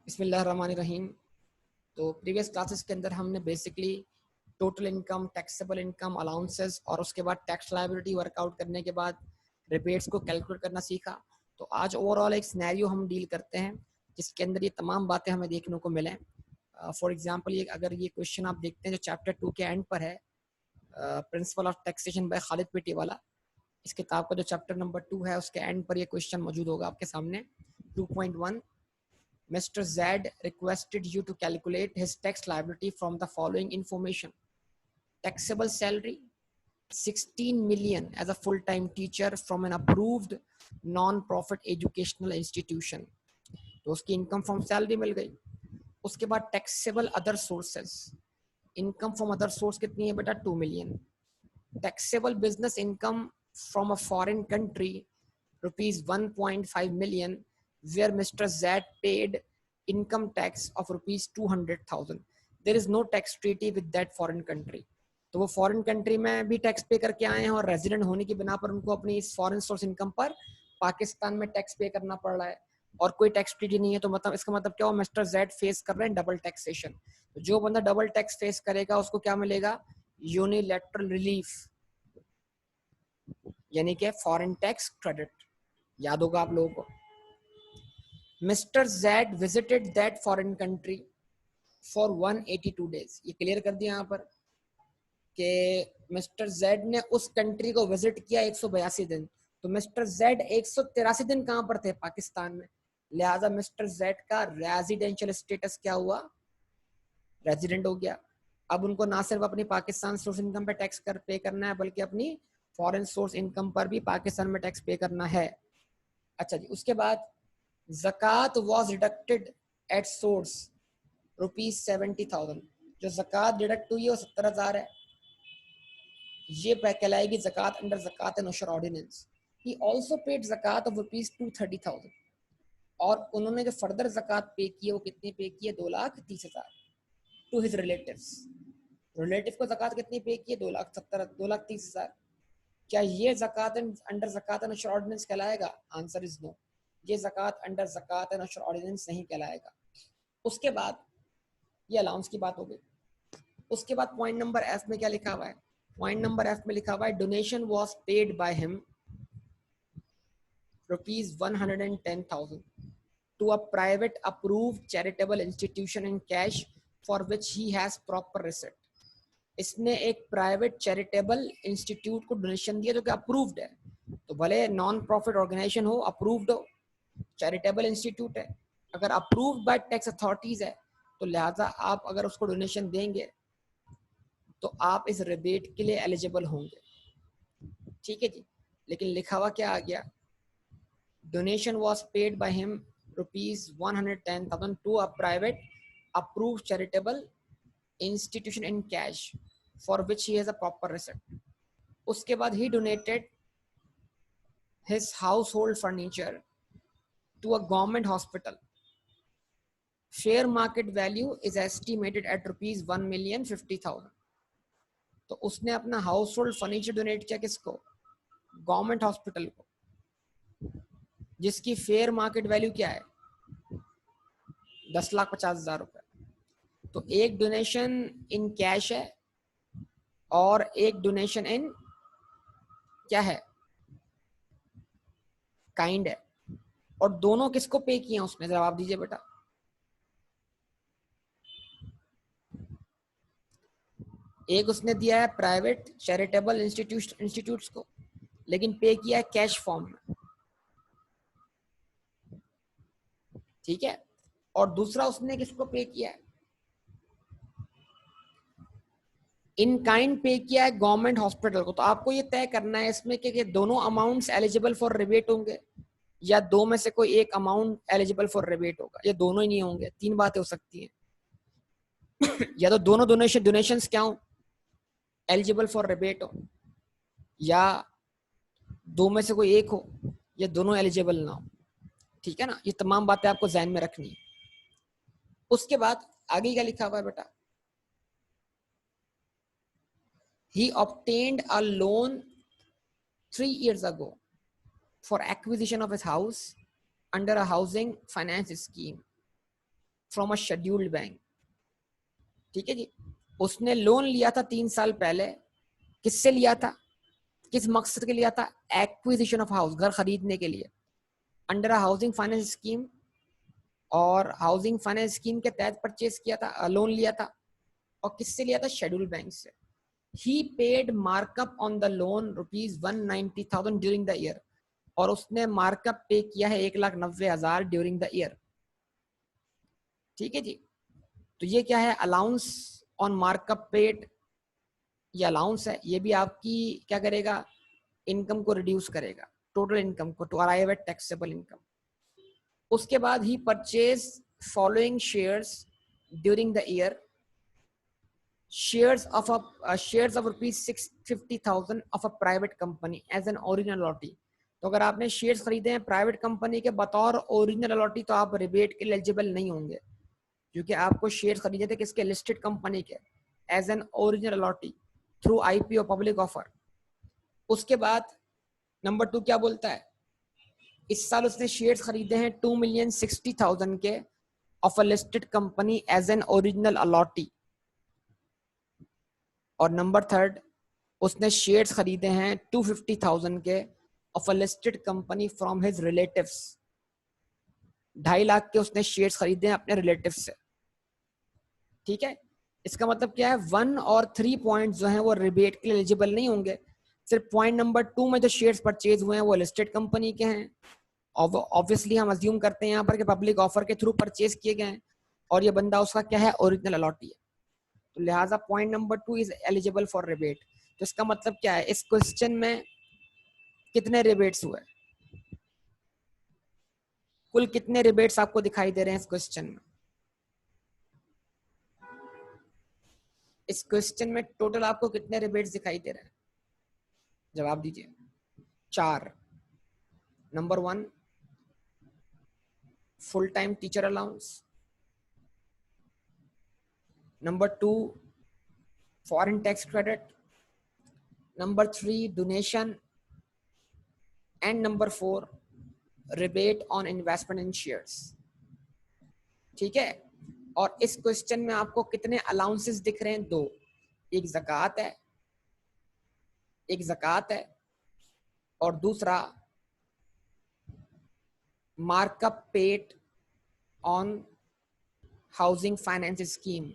बिस्मिल्लाहिर्रहमानिर्रहीम। तो previous classes के अंदर हमने basically total income, taxable income, allowances और उसके बाद टैक्स लायबिलिटी वर्कआउट करने के बाद रिबेट्स को कैलकुलेट करना सीखा। तो आज ओवरऑल एक सिनेरियो हम डील करते हैं जिसके अंदर ये तमाम बातें हमें देखने को मिलें। फॉर एग्जांपल ये अगर ये क्वेश्चन आप देखते हैं जो चैप्टर 2 के एंड पर है, principle of taxation by Khalid पिटी वाला, इस किताब का जो चैप्टर नंबर 2 है उसके एंड पर ये क्वेश्चन मौजूद होगा आपके सामने। 2.1, Mr. Z requested you to calculate his tax liability from the following information. Taxable salary 16 million as a full-time teacher from an approved non-profit educational institution. तो उसकी इनकम फ्रॉम सैलरी मिल गई। उसके बाद taxable other sources, income from other source कितनी है बेटा? 2 million. Taxable business income from a foreign country rupees 1.5 million, where Mr. Z paid income tax of rupees 200,000. There is no tax treaty with that foreign country. तो वो foreign country में भी tax पे करके आए हैं और रेजिडेंट होने की बिना पर उनको अपनी इस फॉरेन सोर्स इनकम पर पाकिस्तान में टैक्स पे करना पड़ रहा है और कोई टैक्स ट्रीटी नहीं है। तो मतलब इसका मतलब क्या हो, मिस्टर जेड फेस कर रहे हैं डबल टैक्सेशन। तो जो बंदा डबल टैक्स फेस करेगा उसको क्या मिलेगा? यूनिलैटरल रिलीफ, यानी कि फॉरेन टैक्स क्रेडिट। याद होगा आप लोगों को। Mister Z visited that foreign country for 182 days। ये क्लियर कर दिया यहाँ पर कि मिस्टर जेड ने उस कंट्री को विजिट किया 182 दिन। तो मिस्टर जेड 183 दिन कहाँ पर थे? पाकिस्तान में। लिहाजा मिस्टर जेड का रेजिडेंशियल स्टेटस क्या हुआ? रेजिडेंट हो गया। अब उनको ना सिर्फ अपनी पाकिस्तान सोर्स इनकम पे टैक्स पे करना है बल्कि अपनी फॉरेन सोर्स इनकम पर भी पाकिस्तान में टैक्स पे करना है। अच्छा जी, उसके बाद ज़कात वॉज डिडक्टेड एट सोर्स ₹70,000। जो ज़कात डिडक्ट हुई है वो 70,000 है। ये कहलाएगी ज़कात अंडर ज़कात and उशर ordinance. He also paid zakat of ₹230,000। और उन्होंने जो फर्दर ज़कात पे की है वो कितनी पे की है? 2,30,000 टू हिज रिलेटिव्स। रिलेटिव को ज़कात कितनी पे की है? 2,30,000। क्या ये ज़कात अंडर ज़कात एंड उशर ऑर्डिनेंस कहलाएगा? Answer is no. ये ज़कात अंडर ज़कात एंड उशर ऑर्डिनेंस नहीं कहलाएगा। उसके बाद ये अलाउंस की बात हो गई। उसके बाद पॉइंट नंबर एफ में क्या लिखा हुआ है? पॉइंट नंबर एफ में लिखा हुआ है donation was paid by him ₹110,000 to a private approved charitable institution in cash for which he has proper receipt. इसने एक प्राइवेट चैरिटेबल इंस्टीट्यूट को डोनेशन दिया जो कि अप्रूव्ड है। तो भले नॉन प्रॉफिट ऑर्गेनाइजेशन हो, अप्रूव्ड हो, चैरिटेबल इंस्टीट्यूट है, अगर अप्रूव्ड बाय टैक्स अथॉरिटीज है तो लिहाजा आप अगर उसको डोनेशन देंगे तो आप इस रिबेट के लिए एलिजिबल होंगे। ठीक है जी। लेकिन लिखा हुआ क्या आ गया? Donation was paid by him ₹110,000 to a private approved charitable institution in cash for which he has a proper receipt. उसके बाद he donated his household furniture to a government hospital. Fair market value is estimated at ₹1,50,000। तो उसने अपना house hold furniture donate किया किसको? Government hospital को, जिसकी fair market value क्या है? 10,50,000 रुपए। तो एक डोनेशन इन कैश है और एक डोनेशन इन क्या है? काइंड है। और दोनों किसको पे किए हैं उसने? जवाब दीजिए बेटा। एक उसने दिया है प्राइवेट चैरिटेबल इंस्टीट्यूट्स को, लेकिन पे किया है कैश फॉर्म में। ठीक है। और दूसरा उसने किसको पे किया है? इन काइंड पे किया है गवर्नमेंट हॉस्पिटल को। तो आपको ये तय करना है इसमें कि दोनों अमाउंट्स एलिजिबल फॉर रिबेट होंगे या दो में से कोई एक अमाउंट एलिजिबल फॉर रिबेट होगा, या दोनों ही नहीं होंगे। तीन बातें हो सकती हैं। या तो दोनों डोनेशंस क्या हो? एलिजिबल फॉर रिबेट हो, या दो में से कोई एक हो, या दोनों एलिजिबल ना हो। ठीक है ना? ये तमाम बातें आपको ध्यान में रखनी है। उसके बाद आगे क्या लिखा हुआ है बेटा? He obtained a loan 3 years ago for acquisition of his house under a housing finance scheme. From a scheduled bank. ठीक है जी, उसने लोन लिया था 3 साल पहले, किससे लिया था, किस मकसद के लिया था, एक्विजिशन ऑफ हाउस, घर खरीदने के लिए, under a housing finance scheme, और हाउसिंग फाइनेंस स्कीम के तहत परचेज किया था, लोन लिया था, और किससे लिया था, शेड्यूल बैंक से। He paid markup on the loan ₹190,000 during the year, और उसने मार्कअप पे किया है 1,90,000 ड्यूरिंग द ईयर। ठीक है जी, तो ये क्या है, अलाउंस ऑन मार्कअप पेड, ये अलाउंस है, ये भी आपकी क्या करेगा, इनकम को रिड्यूस करेगा, टोटल इनकम को, to arrive at taxable income. उसके बाद he purchase following shares during the year, shares of ₹650,000 of a private company as an original allotee। तो अगर आपने शेयर्स खरीदे हैं प्राइवेट कंपनी के बतौर ओरिजिनल अलॉटी, तो आप रिबेट के लिए एलिजिबल नहीं होंगे, क्योंकि आपको शेयर्स खरीदे थे किसके, लिस्टेड कंपनी के, as an original allottee through IPO, public offer. उसके बाद नंबर 2 क्या बोलता है, इस साल उसने शेयर्स खरीदे हैं 2,60,000 के of a listed company as an original allottee. और नंबर 3, उसने शेयर्स खरीदे हैं 250,000 के of a listed company from his relatives. 2.5 lakh के उसने शेयर्स खरीदे हैं अपने रिलेटिव से। ठीक है, इसका मतलब क्या है, 1 और 3 पॉइंट जो हैं वो रिबेट के लिए एलिजिबल नहीं होंगे। सिर्फ पॉइंट नंबर 2 में जो शेयर्स परचेज हुए हैं वो लिस्टेड कंपनी के हैं, ऑब्वियसली हम अज्यूम करते हैं यहाँ पर कि पब्लिक ऑफर के थ्रू परचेज किए गए हैं, और ये बंदा उसका क्या है, ओरिजिनल अलॉटी है, तो लिहाजा point number 2 is eligible for rebate. तो इसका मतलब क्या है, इस क्वेश्चन में कितने रिबेट्स हुए, कुल कितने रिबेट्स आपको दिखाई दे रहे हैं इस क्वेश्चन में, इस क्वेश्चन में टोटल आपको कितने रिबेट्स दिखाई दे रहे हैं, जवाब दीजिए। 4। Number 1, full time teacher allowance. Number 2, foreign tax credit. Number 3, donation. And number 4, rebate on investment in shares. ठीक है, और इस क्वेश्चन में आपको कितने अलाउंसेस दिख रहे हैं, 2, एक ज़कात है, एक ज़कात है, और दूसरा markup paid on housing finance scheme,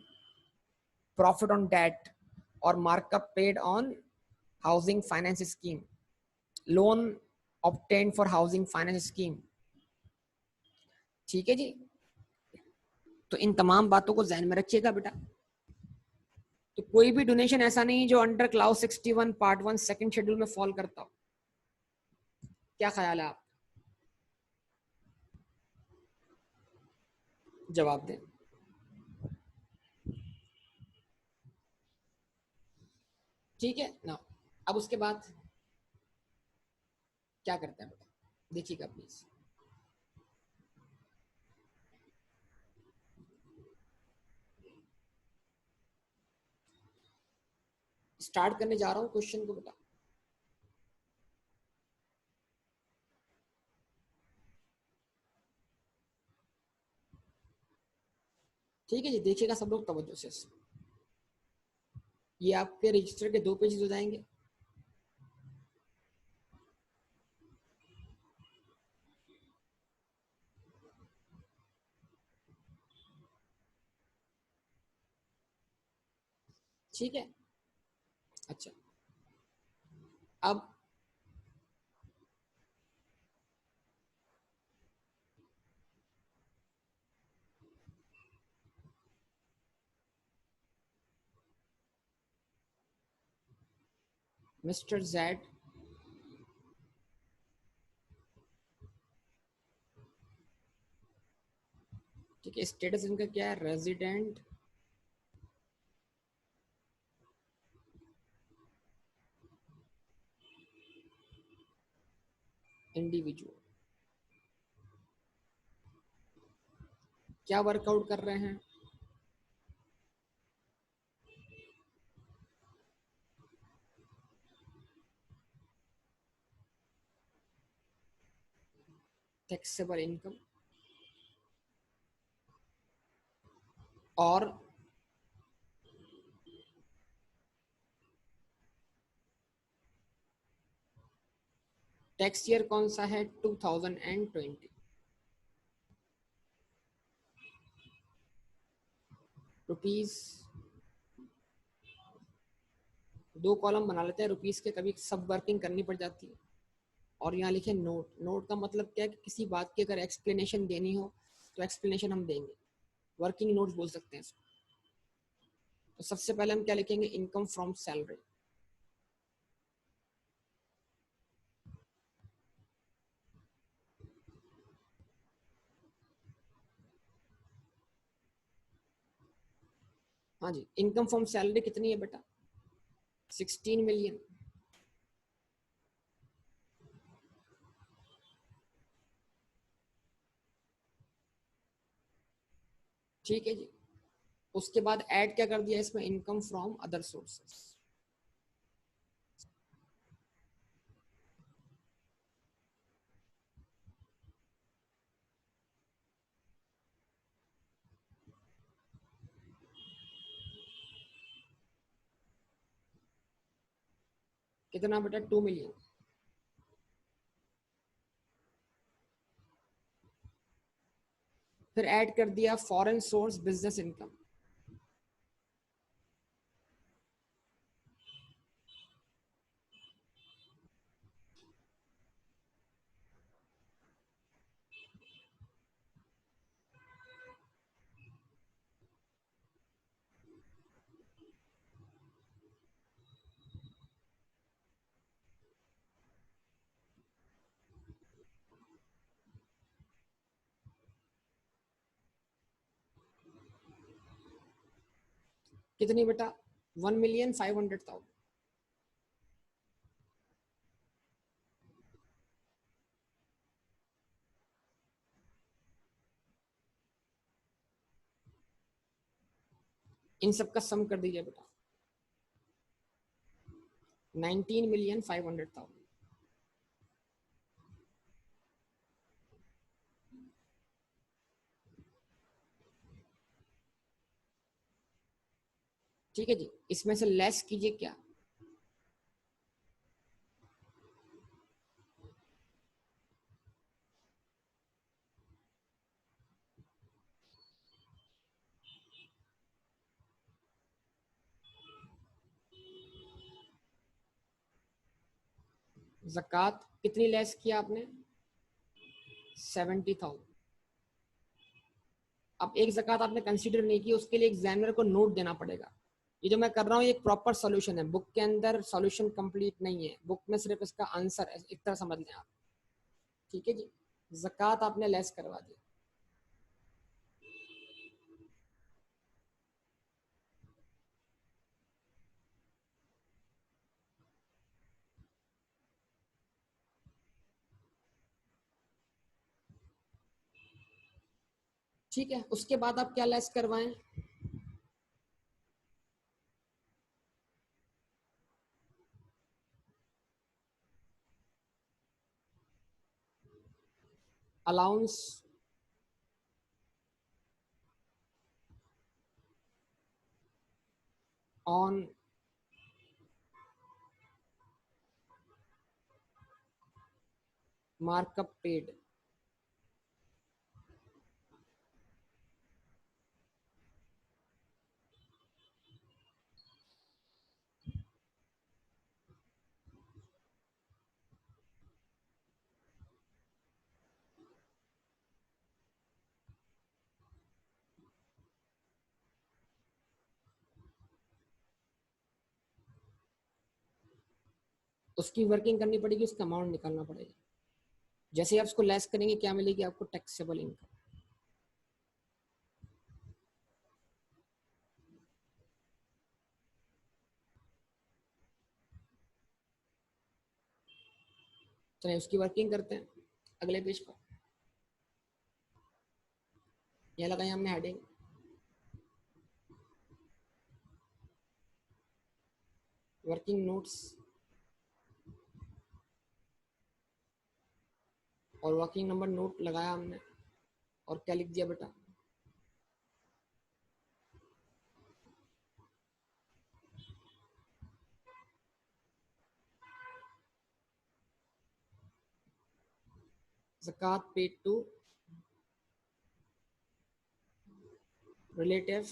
profit on debt, और markup paid on housing finance scheme, loan obtained for housing finance scheme. ठीक है जी, तो इन तमाम बातों को ध्यान में रखिएगा बेटा। तो कोई भी डोनेशन ऐसा नहीं जो under clause 61 part 1 second schedule में फॉल करता हो। क्या ख्याल है आप, जवाब दें। ठीक है ना, अब उसके बाद क्या करते हैं बेटा, देखिएगा प्लीज। स्टार्ट करने जा रहा हूँ क्वेश्चन को बेटा। ठीक है जी, देखिएगा सब लोग तवज्जो से। ये आपके रजिस्टर के 2 पेजेस हो जाएंगे। ठीक है, अच्छा, अब मिस्टर जेड ठीक है, स्टेटस इनका क्या है, रेजिडेंट इंडिविजुअल। क्या वर्कआउट कर रहे हैं, टैक्सेबल इनकम। और टैक्स ईयर कौन सा है? 2020। रुपीज, दो कॉलम बना लेते हैं रुपीज के, कभी सब वर्किंग करनी पड़ जाती है। और यहाँ लिखे नोट। नोट का मतलब क्या है कि किसी बात की अगर एक्सप्लेनेशन देनी हो तो एक्सप्लेनेशन हम देंगे, वर्किंग नोट्स बोल सकते हैं इसको। तो सबसे पहले हम क्या लिखेंगे? Income from salary. हाँ जी, इनकम फ्रॉम सैलरी कितनी है बेटा? 16 मिलियन। ठीक है जी। उसके बाद ऐड क्या कर दिया इसमें? Income from other sources. कितना बेटा? 2 मिलियन। फिर ऐड कर दिया फॉरेन सोर्स बिजनेस इनकम। कितनी बेटा? 1,500,000। इन सब का सम कर दीजिए बेटा। 19,500,000। ठीक है जी। इसमें से लेस कीजिए क्या? ज़कात कितनी लेस किया आपने? 70,000। अब एक ज़कात आपने कंसीडर नहीं की, उसके लिए एग्जामिनर को नोट देना पड़ेगा। ये जो मैं कर रहा हूँ ये एक प्रॉपर सॉल्यूशन है, बुक के अंदर सॉल्यूशन कंप्लीट नहीं है, बुक में सिर्फ इसका आंसर है, एक तरह समझ लें आप। ठीक है जी। ज़कात आपने लेस करवा दी। ठीक है, उसके बाद आप क्या लेस करवाएं? Allowance on markup paid. उसकी वर्किंग करनी पड़ेगी, उसका अमाउंट निकालना पड़ेगा। जैसे ही आप उसको लेस करेंगे क्या मिलेगी आपको? Taxable income. चलिए उसकी वर्किंग करते हैं अगले पेज पर। यह लगाई हमने हेडिंग, वर्किंग नोट्स। और वर्किंग नंबर नोट लगाया हमने, और क्या लिख दिया बेटा? zakat paid to relative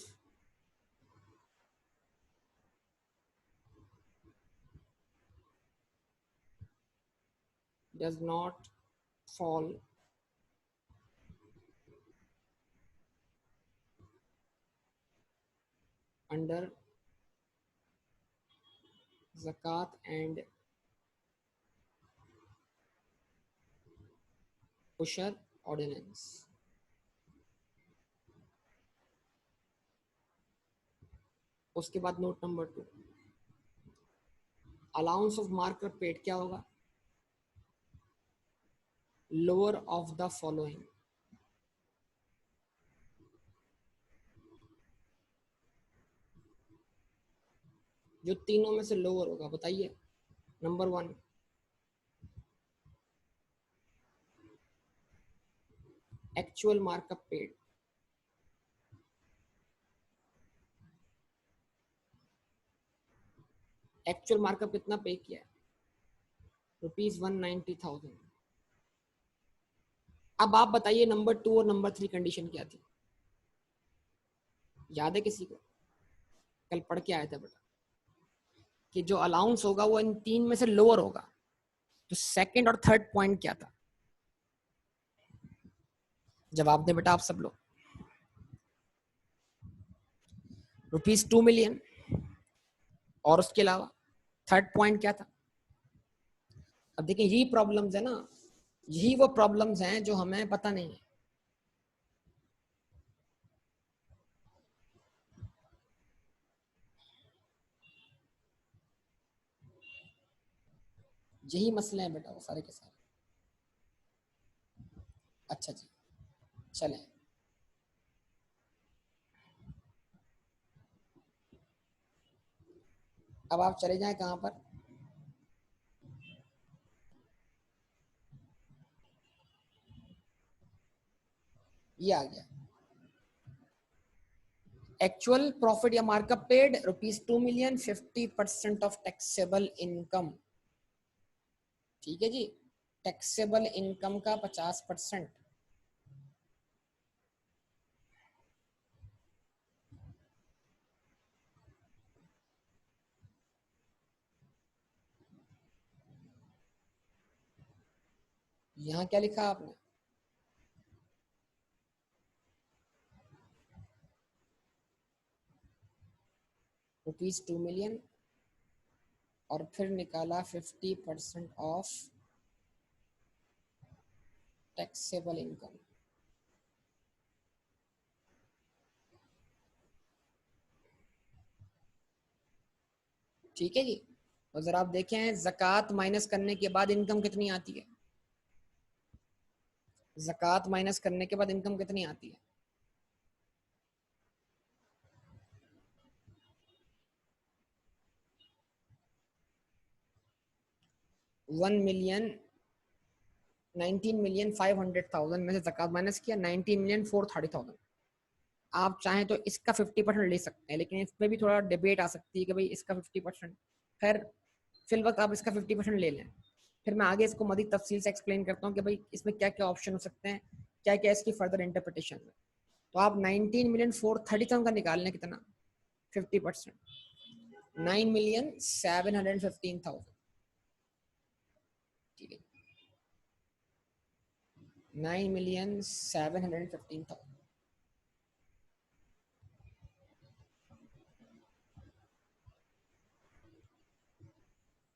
does not fall under zakat and usher ordinance. उसके बाद note number 2, allowance of marker paid क्या होगा? लोअर ऑफ द फॉलोइंग, जो तीनों में से लोअर होगा बताइए। Number 1, actual markup paid, actual markup कितना पे किया है? ₹190,000। अब आप बताइए नंबर 2 और नंबर 3 कंडीशन क्या थी? याद है किसी को? कल पढ़ के आया था बेटा कि जो अलाउंस होगा वो इन तीन में से लोअर होगा। तो सेकंड और थर्ड पॉइंट क्या था? जवाब दे बेटा आप सब लोग। ₹2 मिलियन, और उसके अलावा थर्ड पॉइंट क्या था? अब देखिए यही प्रॉब्लम्स है ना, यही वो प्रॉब्लम्स हैं जो हमें पता नहीं है। यही मसले हैं बेटा वो सारे के सारे। अच्छा जी, चलें। अब आप चले जाएं कहां पर? ये आ गया, एक्चुअल प्रॉफिट या markup paid ₹2 million, 50% of taxable income. ठीक है जी, टैक्सेबल इनकम का 50%। यहाँ क्या लिखा आपने? ₹2 मिलियन और फिर निकाला 50% ऑफ टैक्सेबल इनकम। ठीक है जी। और जरा आप देखें ज़कात माइनस करने के बाद इनकम कितनी आती है? ज़कात माइनस करने के बाद इनकम कितनी आती है? 19,500,000 में से ज़कात माइनस किया, 19,430,000। आप चाहें तो इसका 50% ले सकते हैं, लेकिन इसमें भी थोड़ा डिबेट आ सकती है कि भाई इसका 50%। खैर फिल वक्त आप इसका 50% ले लें, फिर मैं आगे इसको मज़ीद तफसील से एक्सप्लेन करता हूँ कि भाई इसमें क्या क्या ऑप्शन हो सकते हैं, क्या क्या इसकी फर्दर इंटरप्रिटेशन है। तो आप 19,430,000 का निकाल लें कितना 50%, 9,715,000। ठीक है, 9,715,000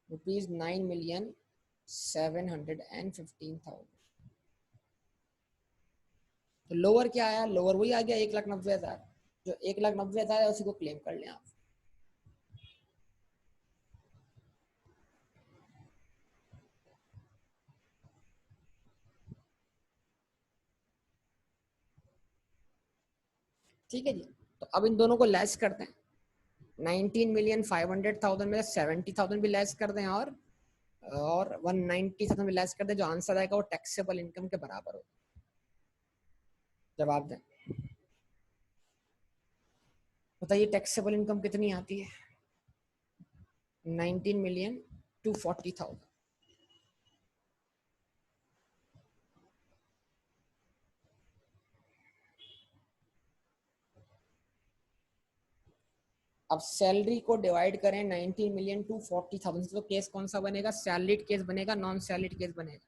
रुपीज, 9,715,000। तो लोअर क्या आया? लोअर वही आ गया 1,90,000। जो 1,90,000 है उसी को क्लेम कर लें आप। ठीक है जी। तो अब इन दोनों को लेस करते हैं, 19,500,000 में 70,000 भी लेस कर दें, और 190,000 भी लेस कर दें। जो आंसर आएगा वो टैक्सेबल इनकम के बराबर हो। जवाब दें, बताइए टैक्सेबल इनकम कितनी आती है? 19,240,000। अब सैलरी को डिवाइड करें 19 मिलियन टू 40,000, तो केस कौन सा बनेगा? सैलरीड केस बनेगा, नॉन सैलरीड केस बनेगा?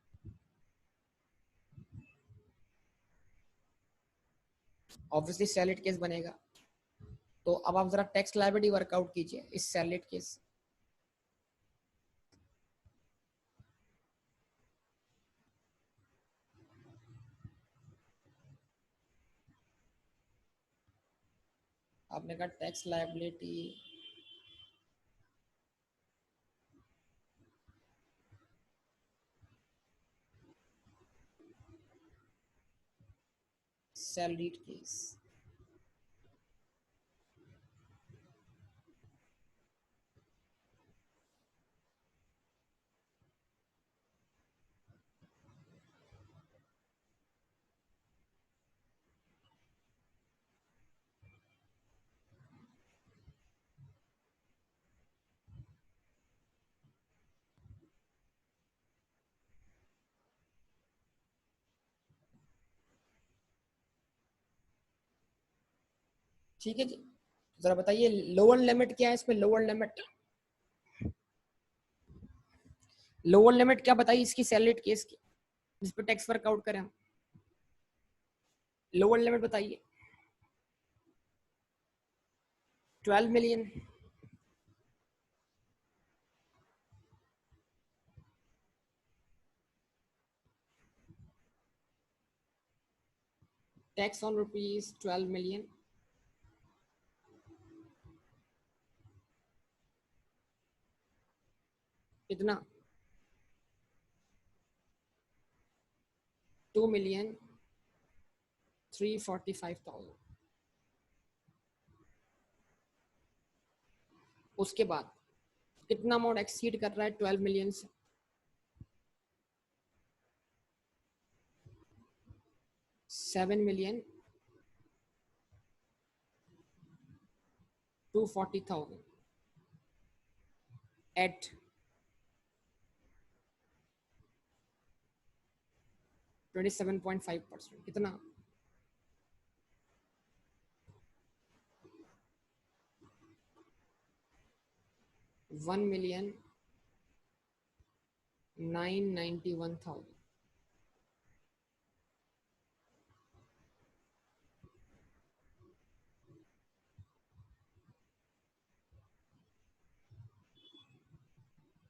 ऑब्वियसली सैलरीड केस बनेगा। तो अब आप जरा टैक्स लायबिलिटी वर्कआउट कीजिए इस सैलरीड केस। आपने कहा टैक्स लायबिलिटी सैलरीड केस। ठीक है जी, जरा बताइए लोअर लिमिट क्या है इसमें? लोअर लिमिट क्या बताइए इसकी सैलरीड केस की, जिस पे टैक्स वर्कआउट करें हम? लोअर लिमिट बताइए। 12 million. Tax on rupees 12 million. कितना? 2,345,000। उसके बाद कितना अमाउंट एक्सीड कर रहा है 12 मिलियन से? 7,240,000 एट 27.5%। कितना? 1,991,000।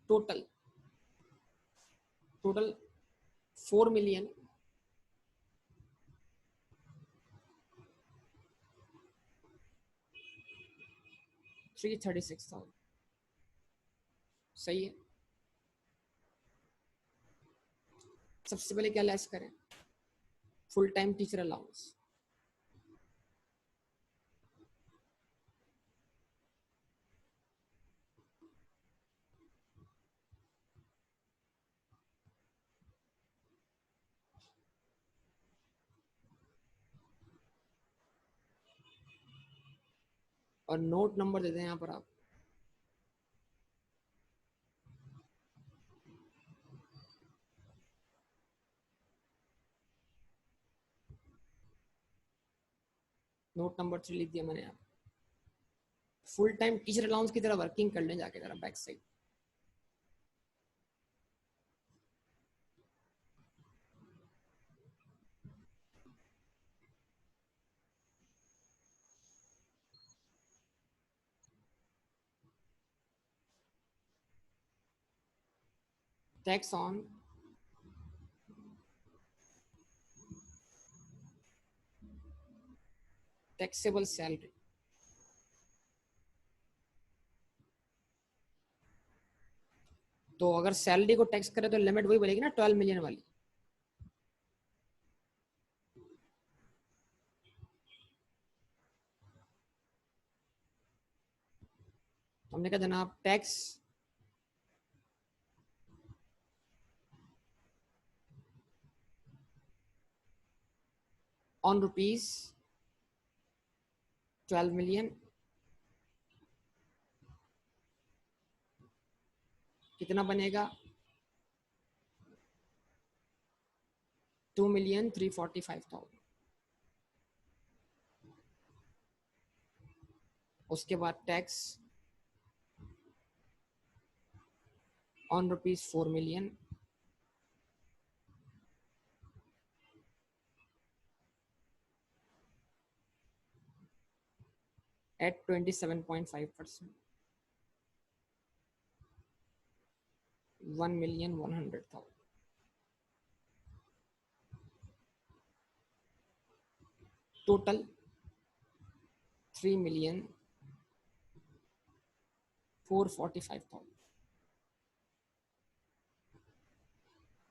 Total total 4,336,000। सही है। सबसे पहले क्या लेस करें? Full time teacher allowance. और नोट नंबर दे दें यहाँ पर आप। नोट नंबर 3 लिख दिया मैंने। आप फुल टाइम टीचर अलाउंस की तरह वर्किंग कर लें जाके जरा back side. Tax on taxable salary. तो अगर सैलरी को टैक्स करे तो लिमिट वही बनेगी ना, 12 मिलियन वाली। हमने कहा जनाब टैक्स ऑन रुपीज 12 मिलियन कितना बनेगा? 2,345,000। उसके बाद tax on ₹4 million at 27.5%, 1,100,000. Total 3,445,000.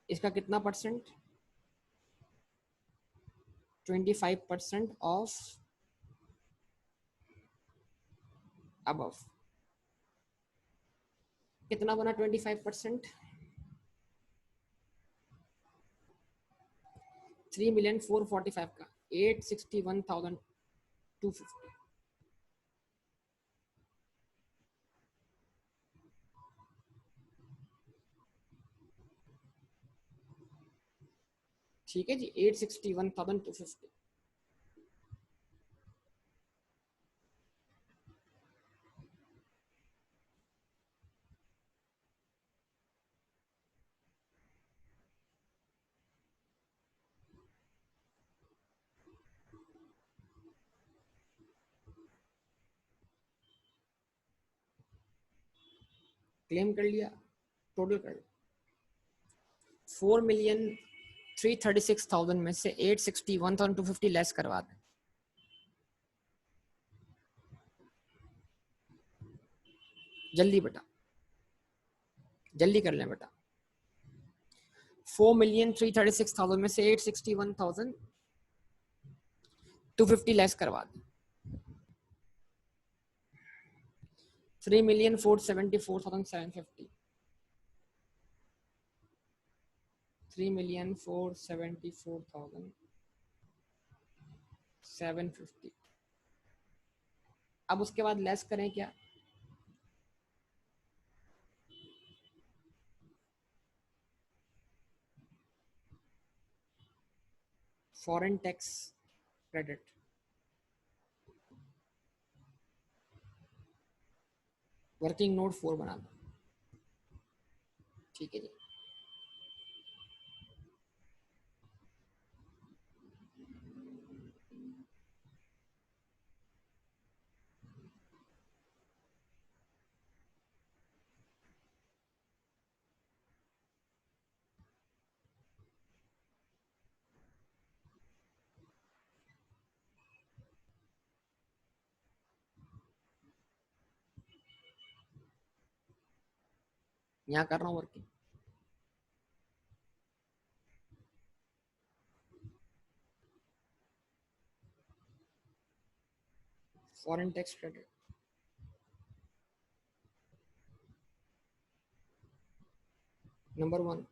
इसका कितना परसेंट? 25% of above. कितना बना 25%? 3,445 का 861,250. ठीक है जी, 861,250. क्लेम कर लिया, टोटल कर लिया. 4,336,000 में से 861,250 लेस करवा दें. जल्दी बेटा, जल्दी कर लें बेटा. 4,336,000 में से 861,250 लेस करवा दें. 3,474,750. 3,474,750. अब उसके बाद लेस करें क्या? Foreign tax credit. Working note 4 बना दो. ठीक है जी. यहाँ कर रहा हूँ working. Foreign tax credit. Number 1,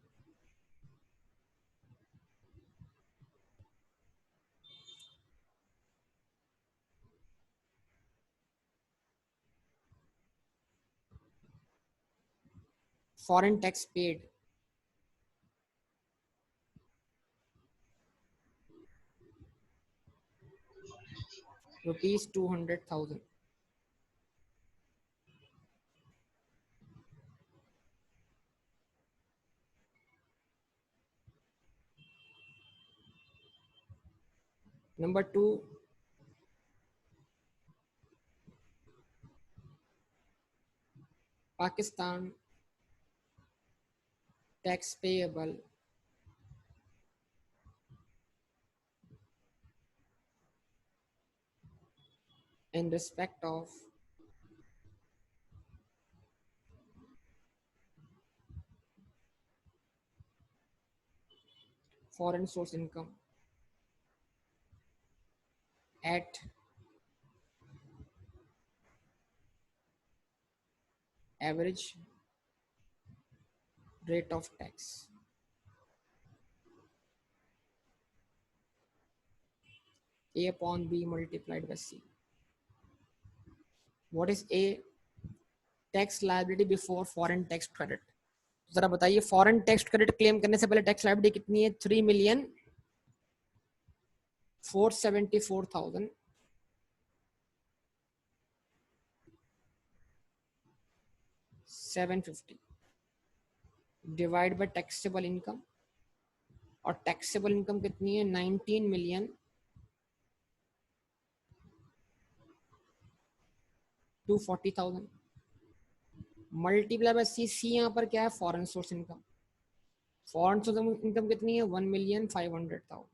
foreign tax paid ₹200,000. Number 2, Pakistan tax payable in respect of foreign source income at average rate of tax. A upon B multiplied by C. What is A? Tax liability before foreign tax credit. जरा बताइए, foreign tax credit claim करने से पहले tax liability कितनी है? 3,474,000 750 divide by taxable income, और taxable income कितनी है 19,240,000 मल्टीप्लाई बाय सी। सी यहाँ पर क्या है, foreign source income. Foreign source income कितनी है 1,500,000।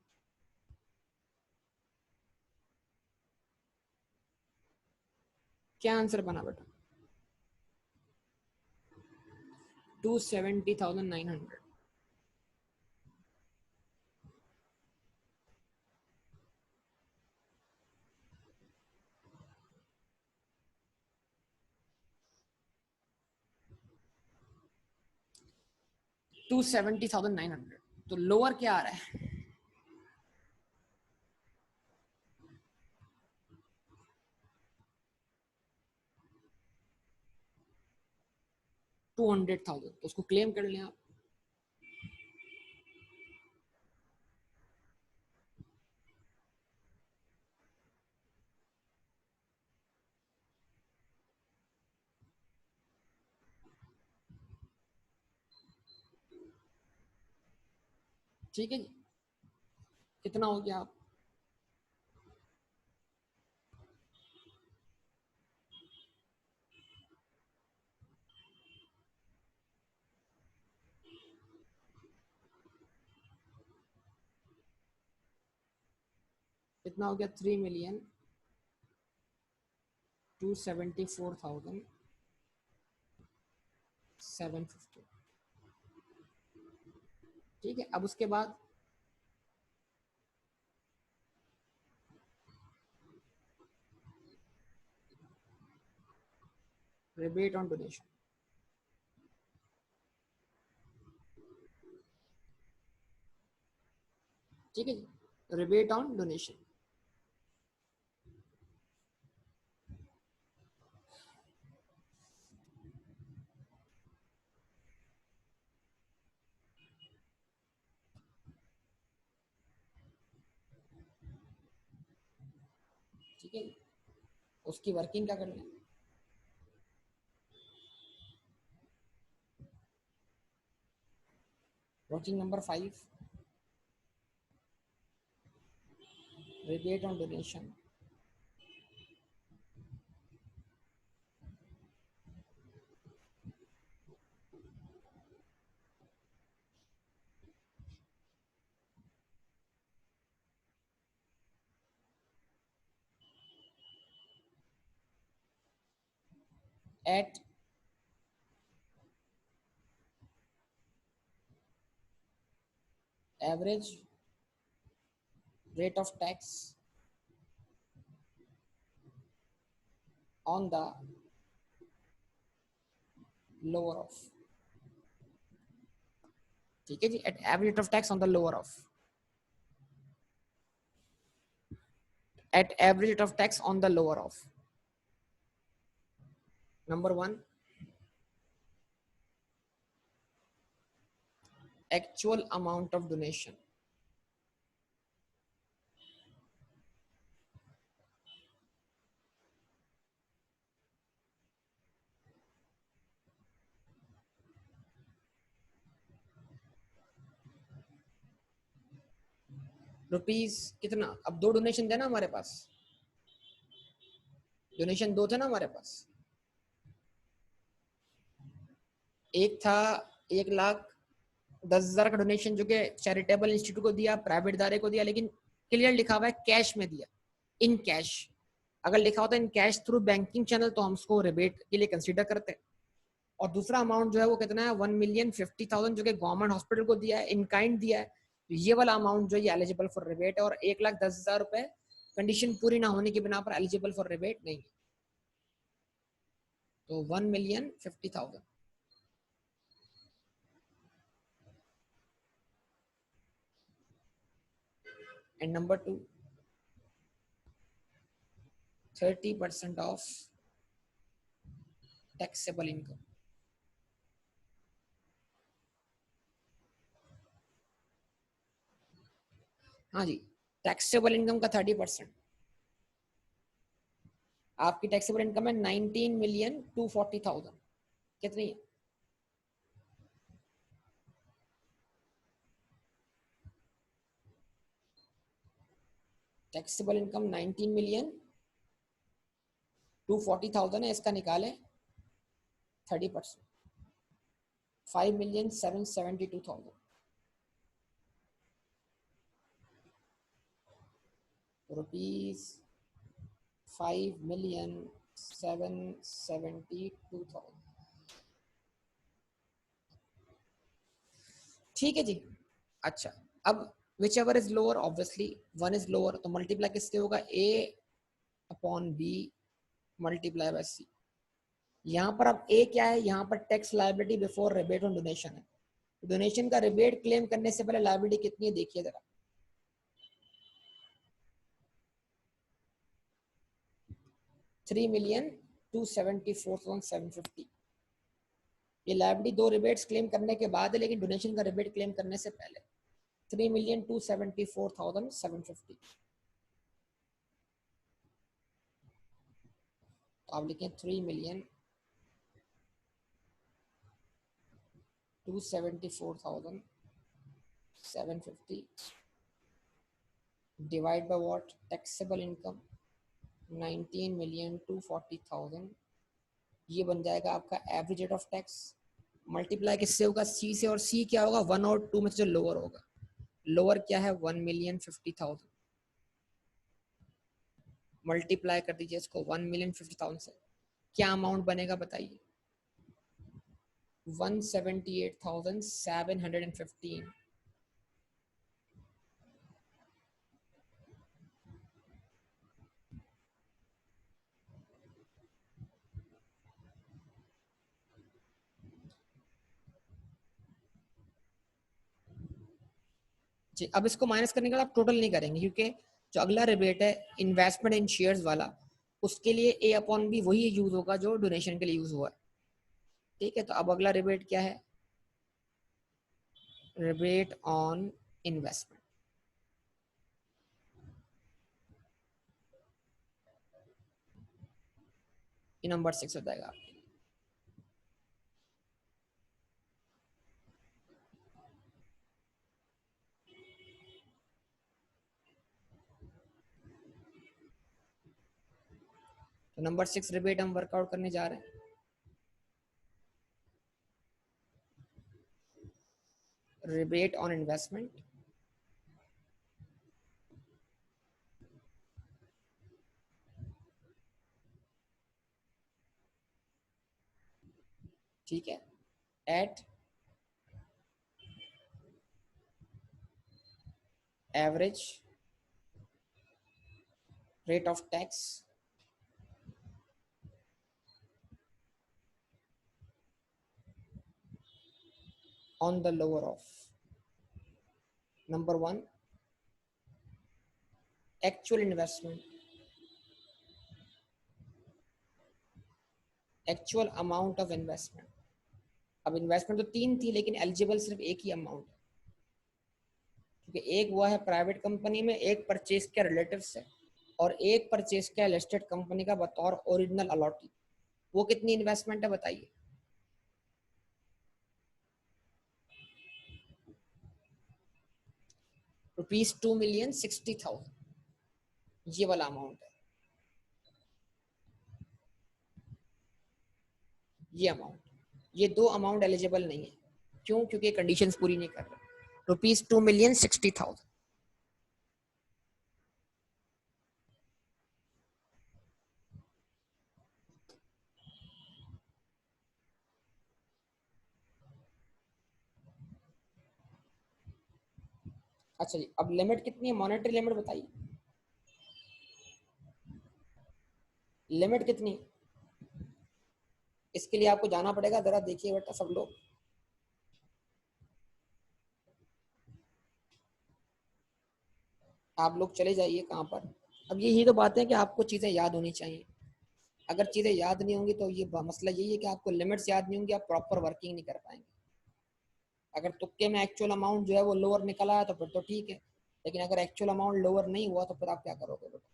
क्या आंसर बना बेटा 270,900। $270,900। तो लोअर क्या आ रहा है 200,000, तो उसको क्लेम कर लें आप। ठीक है जी, कितना हो गया आप, कितना हो गया 3,274,750। ठीक है, अब उसके बाद रिबेट ऑन डोनेशन। ठीक है जी, रिबेट ऑन डोनेशन। ठीक है, उसकी वर्किंग क्या करनी है, working number 5, rebate on donation at average rate of tax on the lower of। ठीक है जी, at average rate of tax on the lower of, at average rate of tax on the lower of। Number 1, actual amount of donation। Rupees कितना, अब दो donation थे ना हमारे पास, donation दो थे ना हमारे पास, एक था 1,10,000 का डोनेशन जो कि चैरिटेबल इंस्टीट्यूट को दिया, प्राइवेट इदारे को दिया, लेकिन क्लियर लिखा हुआ है कैश में दिया, इन कैश। अगर लिखा होता है in cash through banking channel तो हम उसको रिबेट के लिए कंसीडर करते हैं। और दूसरा अमाउंट जो है वो कितना है 1,50,000 जो कि गवर्नमेंट हॉस्पिटल को दिया है, इन काइंड दिया है, तो ये वाला अमाउंट जो है एलिजिबल फॉर रिबेट है। और 1,10,000 रुपए कंडीशन पूरी ना होने की बिना पर एलिजिबल फॉर रिबेट नहीं है। तो 1,50,000। And number 2, 30% of taxable income. हाँ जी, टैक्सेबल इनकम का 30%। आपकी टैक्सेबल इनकम है 19,240,000, कितनी है टैक्सेबल इनकम 19 मिलियन 240,000 है, इसका निकालें 30%, 5,772,000 रुपीज, 5,772,000। ठीक है जी। अच्छा, अब which ever is lower, obviously one is lower, तो मल्टीप्लाई किससे होगा, ए अपॉन बी मल्टीप्लाई बाय सी। यहाँ पर अब ए क्या है, यहाँ पर tax liability before rebate on donation है। डोनेशन का रिबेट क्लेम करने से पहले लायबिलिटी कितनी है देखिए जरा, 3,274,750। ये लायबिलिटी दो रिबेट्स क्लेम करने के बाद है, लेकिन डोनेशन का रिबेट क्लेम करने से पहले 3,274,750। तो आप लिखें 3,274,750 divide by what, taxable income 19,240,000। ये बन जाएगा आपका average rate of tax. Multiply किससे होगा, सी से, और सी क्या होगा, 1 और 2 में से जो लोअर होगा। लोअर क्या है, 1,50,000। मल्टीप्लाई कर दीजिए इसको 1,50,000 से, क्या अमाउंट बनेगा बताइए, 178,715। जी, अब इसको माइनस करने के बाद आप टोटल नहीं करेंगे, क्योंकि जो अगला रिबेट है इन्वेस्टमेंट इन शेयर्स वाला, उसके लिए ए अपॉन बी वही यूज होगा जो डोनेशन के लिए यूज हुआ है। ठीक है, तो अब अगला रिबेट क्या है, रिबेट ऑन इन्वेस्टमेंट। ये नंबर 6 हो जाएगा। तो नंबर 6 रिबेट हम वर्कआउट करने जा रहे हैं। रिबेट ऑन इन्वेस्टमेंट, ठीक है, at average rate of tax on the lower of, number 1 actual investment, actual amount of investment. अब इन्वेस्टमेंट तो 3 थी, लेकिन एलिजिबल सिर्फ एक ही अमाउंट है, क्योंकि एक हुआ है प्राइवेट कंपनी में, एक परचेज किया रिलेटिव से, और एक परचेज किया लिस्टेड कंपनी का बतौर ओरिजिनल अलॉटी। वो कितनी इन्वेस्टमेंट है बताइए, ₹2,60,000, ये वाला अमाउंट है, ये अमाउंट। ये दो अमाउंट एलिजिबल नहीं है, क्यों, क्योंकि कंडीशंस पूरी नहीं कर रहे। ₹2,60,000। अच्छा जी, अब लिमिट कितनी है, मॉनेटरी लिमिट बताइए, लिमिट कितनी। इसके लिए आपको जाना पड़ेगा, जरा देखिए बेटा सब लोग, आप लोग चले जाइए कहाँ पर। अब यही तो बात है कि आपको चीज़ें याद होनी चाहिए। अगर चीज़ें याद नहीं होंगी तो ये मसला यही है कि आपको लिमिट्स याद नहीं होंगी, आप प्रॉपर वर्किंग नहीं कर पाएंगे। अगर तुक्के में एक्चुअल अमाउंट जो है वो लोअर निकला है तो फिर तो ठीक है, लेकिन अगर एक्चुअल अमाउंट लोअर नहीं हुआ तो फिर आप क्या करोगे बेटा।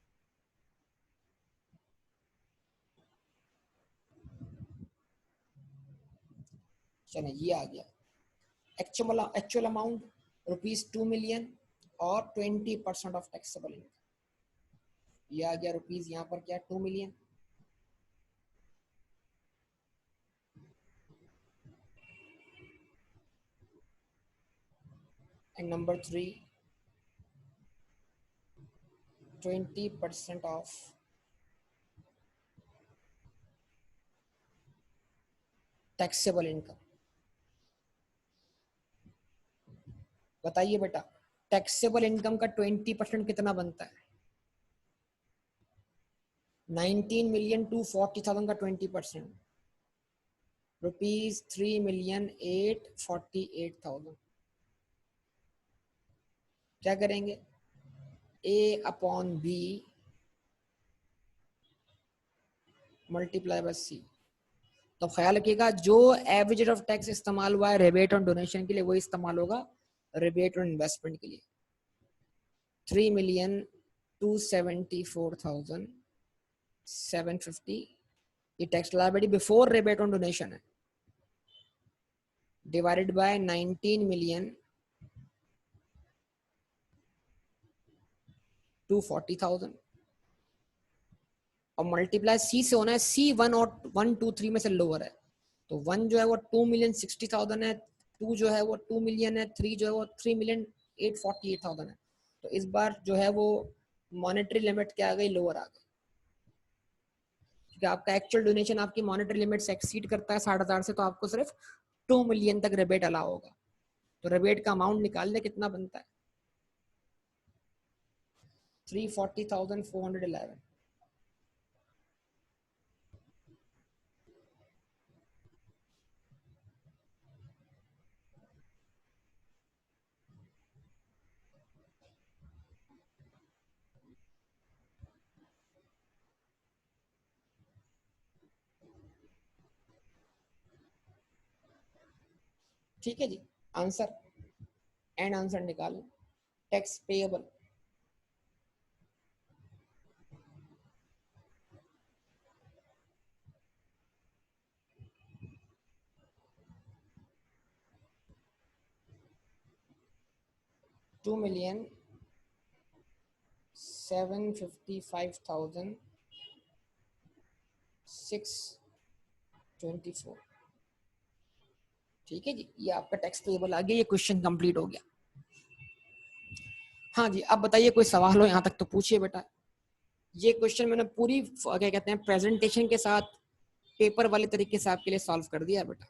चलिए ये आ गया, एक्चुअल अमाउंट ₹2 मिलियन और 20% ऑफ टैक्सेबल इनकम। ये आ गया रुपीज यहाँ पर क्या 2 million. And number 3, 20% of taxable income. बताइए बेटा, टैक्सेबल इनकम का 20% कितना बनता है? 19 मिलियन टू 40,000 का 20%, रुपीज 3,848,000। क्या करेंगे? A upon B multiply by C। तो ख्याल रखिएगा, जो एवरेज रेट ऑफ टैक्स इस्तेमाल हुआ है रिबेट ऑन डोनेशन के लिए, वही इस्तेमाल होगा रिबेट ऑन इन्वेस्टमेंट के लिए। 3,274,750 ये tax liability before rebate on donation है, डिवाइडेड बाय 19,240,000 और मल्टीप्लाई सी से होना है। सी 1 और 1 2 3 में से लोअर है, तो 1 जो है वो 2,060,000 है, 2 जो है वो 2 मिलियन है, 3 जो है वो 3,848,000 है। तो इस बार जो है वो मॉनेटरी लिमिट क्या आ गई? लोअर आ गई, क्योंकि आपका एक्चुअल डोनेशन आपकी मॉनेटरी लिमिट से एक्सीड करता है 60,000 से, तो आपको सिर्फ 2 मिलियन तक रिबेट अलाउ होगा। तो रिबेट का अमाउंट निकाल ले कितना बनता है? 340,411। ठीक है जी, आंसर एंड आंसर निकालो। Tax payable 2,755,624। ठीक है जी, ये आपका टैक्स पेएबल आ गया, ये क्वेश्चन कंप्लीट हो गया। हाँ जी, अब बताइए कोई सवाल हो यहाँ तक तो पूछिए बेटा। ये क्वेश्चन मैंने पूरी क्या कहते हैं प्रेजेंटेशन के साथ पेपर वाले तरीके से आपके लिए सॉल्व कर दिया बेटा।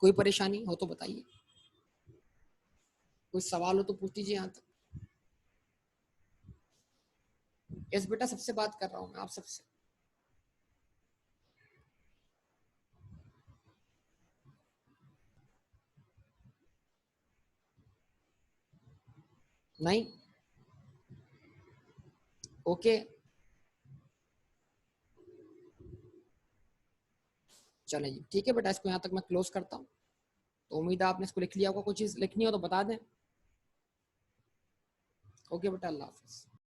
कोई परेशानी हो तो बताइए, कोई सवाल हो तो पूछ लीजिए यहाँ तक। यस बेटा, सबसे बात कर रहा हूँ मैं, आप सबसे। नहीं? ओके, चले जी, ठीक है बेटा, इसको यहाँ तक मैं क्लोज करता हूँ। तो उम्मीद है आपने इसको लिख लिया होगा, कोई चीज़ लिखनी हो तो बता दें। ओके बेटा, अल्लाह हाफिज़।